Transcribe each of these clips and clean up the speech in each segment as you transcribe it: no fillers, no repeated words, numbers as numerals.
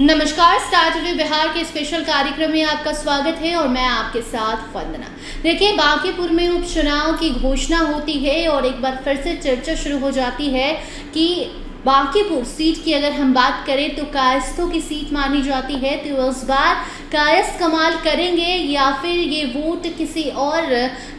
नमस्कार, star TV Bihar के special कार्यक्रम में आपका स्वागत है और मैं आपके साथ वंदना। देखिए, बांकीपुर में उपचुनाव की घोषणा होती है और एक बार फिर से चर्चा शुरू हो जाती है कि बांकीपुर सीट की अगर हम बात करें तो कायस्थों की सीट मानी जाती है। तो इस बार कायस्थ कमाल करेंगे या फिर ये वोट किसी और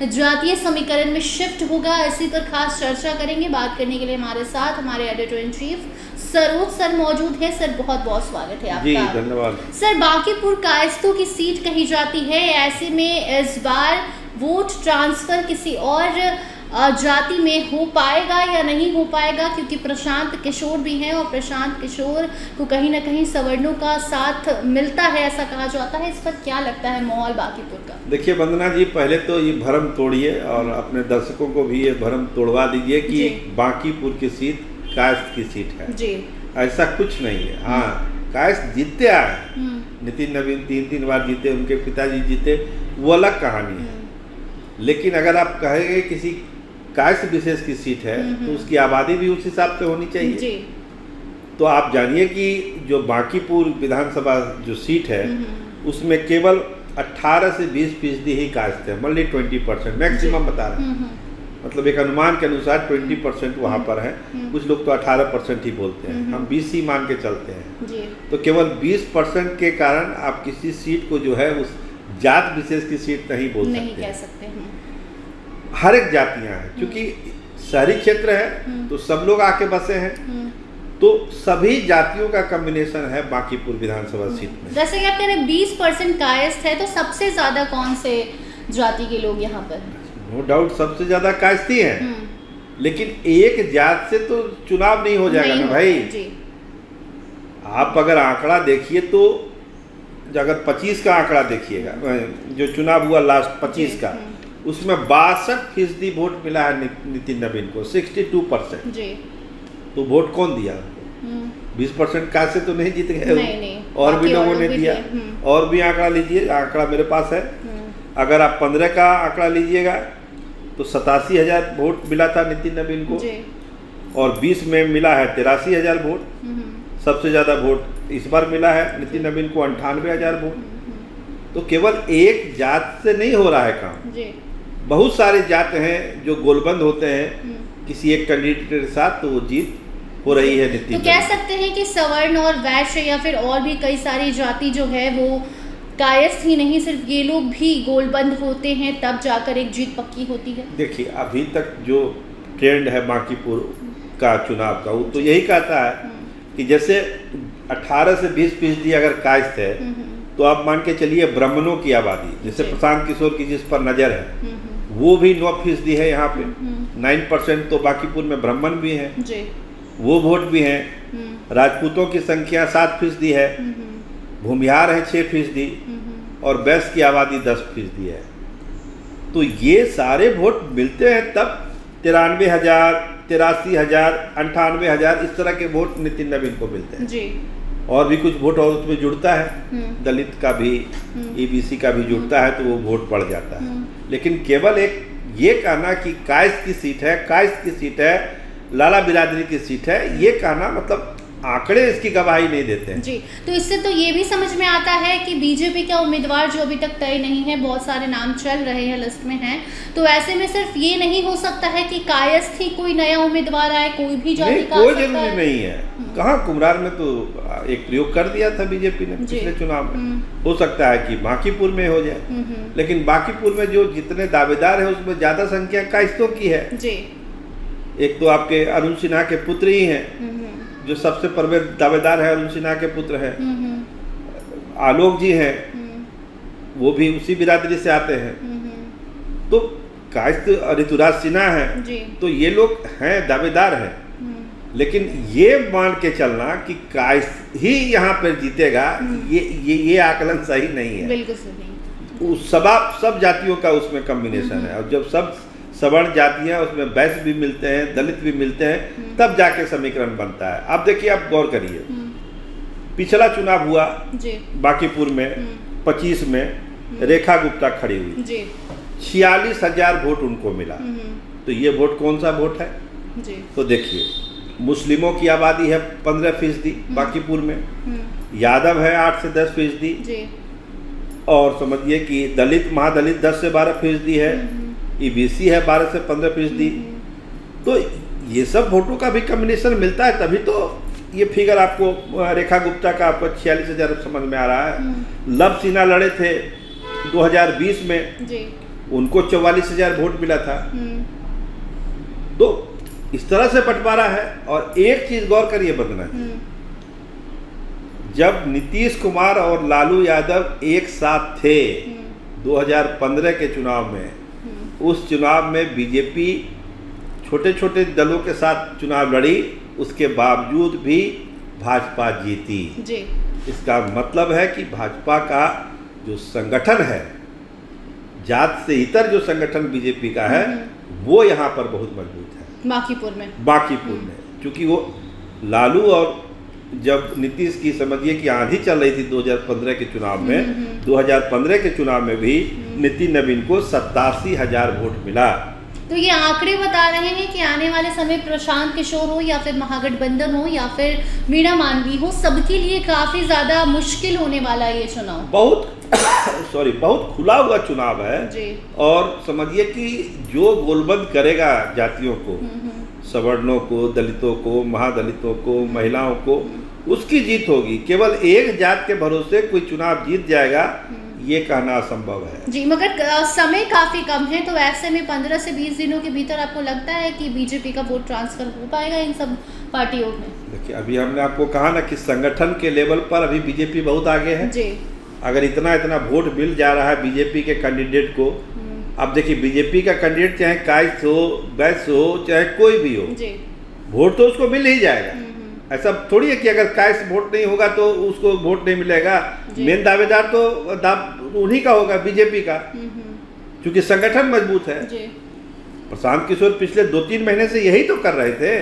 जातीय समीकरण में शिफ्ट होगा, इसी पर खास चर्चा करेंगे। बात करने के लिए हमारे साथ हमारे editor in chief Saroj sir मौजूद है। सर, बहुत बहुत स्वागत है आपका। जी, धन्यवाद। सर, बांकीपुर कायस्थों की सीट कही जाती है, ऐसे में इस बार वोट ट्रांसफर किसी और जाति में हो पाएगा या नहीं हो पाएगा, क्योंकि प्रशांत किशोर भी हैं और प्रशांत किशोर को कहीं ना कहीं सवर्णों का साथ मिलता है, ऐसा कहा जाता है। इस पर क्या लगता है माहौल बांकीपुर का? देखिए वंदना जी, पहले तो ये भ्रम तोड़िए और अपने दर्शकों को भी ये भ्रम तोड़वा दीजिए कि बांकीपुर की सीट कायस्थ की सीट है जी। ऐसा कुछ नहीं है। हाँ, कायस्थ जीतते आए, नितिन नवीन 3 बार जीते, उनके पिताजी जीते, वो अलग कहानी है। लेकिन अगर आप कहेंगे किसी कायस्थ विशेष की सीट है तो उसकी आबादी भी उस हिसाब से होनी चाहिए जी। तो आप जानिए कि जो बांकीपुर विधानसभा जो सीट है उसमें केवल 18 से 20% ही कायस्थ है, मतलब 20% मैक्सिमम बता रहे हैं। मतलब एक अनुमान के अनुसार 20% वहाँ पर है, कुछ लोग तो 18% ही बोलते हैं, हम 20 ही मान के चलते हैं जी। तो केवल 20% के कारण आप किसी सीट को जो है उस जात विशेष की सीट नहीं बोल सकते, नहीं कह सकते हैं। हर एक जातियाँ हैं, क्योंकि शहरी क्षेत्र है तो सब लोग आके बसे हैं, तो सभी जातियों का कॉम्बिनेशन है बांकीपुर विधानसभा सीट में। जैसे कि आप कह रहे हैं 20% कायस्थ है, तो सबसे ज्यादा कौन से जाति के लोग यहाँ पर? नो डाउट सबसे ज्यादा कायस्थी हैं, लेकिन एक जात से तो चुनाव नहीं हो जाएगा ना भाई जी। आप अगर आंकड़ा देखिए तो अगर 25 का आंकड़ा देखिएगा, जो चुनाव हुआ लास्ट 25 का, उसमें 62% वोट मिला है नितिन नवीन को, 62% जी। तो वोट कौन दिया? 20% का से तो नहीं जीत गए, और भी लोगों ने दिया। और भी आंकड़ा लीजिए, आंकड़ा मेरे पास है। अगर आप 15 का आंकड़ा लीजिएगा तो 87,000 वोट मिला था नितिन नवीन को, और 20 में मिला है 83,000 वोट। सबसे ज़्यादा वोट इस बार मिला है नितिन नवीन को, 98,000 वोट। तो केवल एक जात से नहीं हो रहा है काम, बहुत सारे जात हैं जो गोलबंद होते हैं किसी एक कैंडिडेट के साथ, तो वो जीत हो रही है नितिन। तो कह सकते हैं कि सवर्ण और वैश्य या फिर और भी कई सारी जाति जो है वो कायस्थ ही नहीं, सिर्फ ये लोग भी गोलबंद होते हैं, तब जाकर एक जीत पक्की होती है। देखिए, अभी तक जो ट्रेंड है बांकीपुर का चुनाव का, वो तो यही कहता है कि जैसे 18 से 20% अगर कायस्थ है तो आप मान के चलिए ब्राह्मणों की आबादी, जैसे प्रशांत किशोर की जिस पर नज़र है वो भी 9% है यहाँ पे। 9% तो बांकीपुर में ब्राह्मण भी हैं, वो वोट भी हैं। राजपूतों की संख्या 7% है, भूमिहार है 6% और वैश्य की आबादी 10% है। तो ये सारे वोट मिलते हैं तब 93,000, 83,000, 98,000 इस तरह के वोट नितिन नवीन को मिलते हैं जी। और भी कुछ वोट और उसमें जुड़ता है, दलित का भी, EBC का भी जुड़ता है, तो वो वोट बढ़ जाता है। लेकिन केवल एक ये कहना कि कायस्थ की सीट है, कायस्थ की सीट है, लाला बिरादरी की सीट है, ये कहना मतलब आंकड़े इसकी गवाही नहीं देते हैं जी। तो इससे तो ये भी समझ में आता है कि बीजेपी का उम्मीदवार जो अभी तक तय नहीं है, बहुत सारे नाम चल रहे हैं, लिस्ट में हैं, तो ऐसे में सिर्फ ये नहीं हो सकता है कि कायस्थ ही कोई नया उम्मीदवार आए, कोई भी जाति का कोई जरूरी नहीं है। कहाँ, कुम्हरार में तो एक प्रयोग कर दिया था बीजेपी ने पिछले चुनाव में, हो सकता है कि बांकीपुर में हो जाए, लेकिन बांकीपुर में जो जितने दावेदार है उसमें ज्यादा संख्या कायस्थों की है जी। एक तो आपके अरुण सिन्हा के पुत्र ही हैं, जो सबसे प्रबल दावेदार है, अरुण सिन्हा के पुत्र हैं। आलोक जी हैं, वो भी उसी बिरादरी से आते हैं। तो कायस्थ ऋतुराज सिन्हा है, तो ये लोग हैं, दावेदार हैं। लेकिन ये मान के चलना कि कायस्थ ही यहाँ पर जीतेगा, ये आकलन सही नहीं है। बिल्कुल सही। सब जातियों का उसमें कॉम्बिनेशन है, और जब सब सवर्ण जातियां, उसमें वैश्य भी मिलते हैं, दलित भी मिलते हैं, तब जाके समीकरण बनता है। अब देखिए, आप गौर करिए, पिछला चुनाव हुआ बांकीपुर में 25 में रेखा गुप्ता खड़ी हुई, 46,000 वोट उनको मिला। तो ये वोट कौन सा वोट है जी? तो देखिए, मुस्लिमों की आबादी है 15% बांकीपुर में, यादव है 8 से 10% जी। और समझिए कि दलित महादलित 10 से 12% है, ईबीसी है 12 से 15%। तो ये सब वोटों का भी कम्बिनेशन मिलता है, तभी तो ये फिगर आपको रेखा गुप्ता का आपको 46,000 समझ में आ रहा है। लव सिन्हा लड़े थे 2020 में जी। उनको 44,000 वोट मिला था। तो इस तरह से बंटवारा है। और एक चीज गौर करिए बंदना, जब नीतीश कुमार और लालू यादव एक साथ थे 2015 के चुनाव में, उस चुनाव में बीजेपी छोटे छोटे दलों के साथ चुनाव लड़ी, उसके बावजूद भी भाजपा जीती जी। इसका मतलब है कि भाजपा का जो संगठन है, जात से इतर जो संगठन बीजेपी का है, वो यहाँ पर बहुत मजबूत है बांकीपुर में। क्योंकि वो लालू और जब नीतीश की समझिए कि आंधी चल रही थी 2015 के चुनाव में, 2015 के चुनाव में भी नितिन नवीन को 87,000 वोट मिला। तो ये आंकड़े बता रहे हैं कि आने वाले समय प्रशांत किशोर हो या फिर महागठबंधन हो या फिर वीणा मानवी हो, सबके लिए काफी ज्यादा मुश्किल होने वाला है ये चुनाव। बहुत खुला हुआ चुनाव है जी। और समझिए कि जो गोलबंद करेगा जातियों को, सवर्णों को, दलितों को, महादलितों को, महिलाओं को, उसकी जीत होगी। केवल एक जात के भरोसे कोई चुनाव जीत जाएगा ये कहना असंभव है जी। मगर समय काफी कम है, तो ऐसे में 15 से 20 दिनों के भीतर आपको लगता है कि बीजेपी का वोट ट्रांसफर हो पाएगा इन सब पार्टियों में? देखिए, अभी हमने आपको कहा ना कि संगठन के लेवल पर अभी बीजेपी बहुत आगे है जी। अगर इतना वोट मिल जा रहा है बीजेपी के कैंडिडेट को, अब देखिए बीजेपी का कैंडिडेट चाहे काइस हो, बैस हो, चाहे कोई भी हो जी, वोट तो उसको मिल ही जाएगा। ऐसा थोड़ी है कि अगर काइस वोट नहीं होगा तो उसको वोट नहीं मिलेगा। मेन दावेदार तो उन्हीं का होगा, बीजेपी का, क्योंकि संगठन मजबूत है जी। प्रशांत किशोर पिछले 2-3 महीने से यही तो कर रहे थे,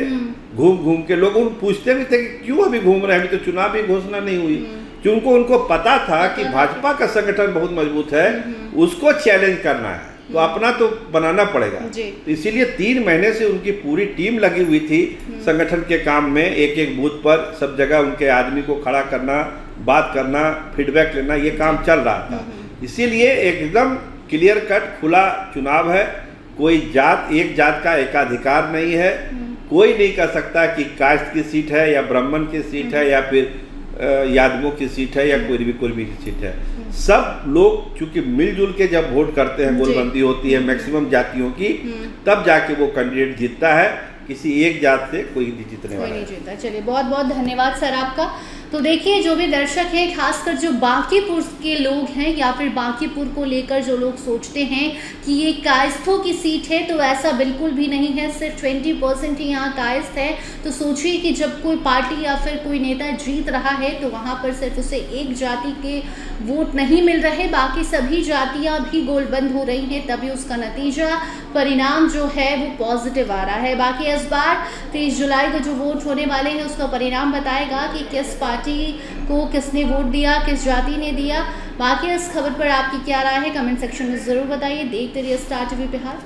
घूम घूम के लोग उन पूछते भी थे कि क्यों अभी घूम रहे हैं, अभी तो चुनाव की घोषणा नहीं हुई। क्योंकि उनको पता था कि भाजपा का संगठन बहुत मजबूत है, उसको चैलेंज करना है तो अपना तो बनाना पड़ेगा। तो इसीलिए 3 महीने से उनकी पूरी टीम लगी हुई थी संगठन के काम में, एक एक बूथ पर सब जगह उनके आदमी को खड़ा करना, बात करना, फीडबैक लेना, ये काम चल रहा था। इसीलिए एकदम क्लियर कट खुला चुनाव है। कोई एक जात का एकाधिकार नहीं है। कोई नहीं कह सकता कि कास्ट की सीट है या ब्राह्मण की सीट है या फिर यादवों की सीट है या कोई भी की सीट है। सब लोग चूंकि मिलजुल के जब वोट करते हैं, गोलबंदी होती है मैक्सिमम जातियों की, तब जाके वो कैंडिडेट जीतता है। किसी एक जात से कोई जीतने वाला नहीं जीतता। चलिए, बहुत बहुत धन्यवाद सर आपका। तो देखिए, जो भी दर्शक हैं, खासकर जो बांकीपुर के लोग हैं या फिर बांकीपुर को लेकर जो लोग सोचते हैं कि ये कायस्थों की सीट है, तो ऐसा बिल्कुल भी नहीं है। सिर्फ 20% ही यहाँ कायस्थ है। तो सोचिए कि जब कोई पार्टी या फिर कोई नेता जीत रहा है तो वहाँ पर सिर्फ उसे एक जाति के वोट नहीं मिल रहे, बाकी सभी जातियाँ भी गोलबंद हो रही हैं, तभी उसका नतीजा परिणाम जो है वो पॉजिटिव आ रहा है। बाकी इस बार 23 जुलाई को जो वोट होने वाले हैं उसका परिणाम बताएगा कि किस पार्टी को किसने वोट दिया, किस जाति ने दिया। बाकी इस खबर पर आपकी क्या राय है, कमेंट सेक्शन में ज़रूर बताइए। देखते रहिए स्टार टीवी बिहार।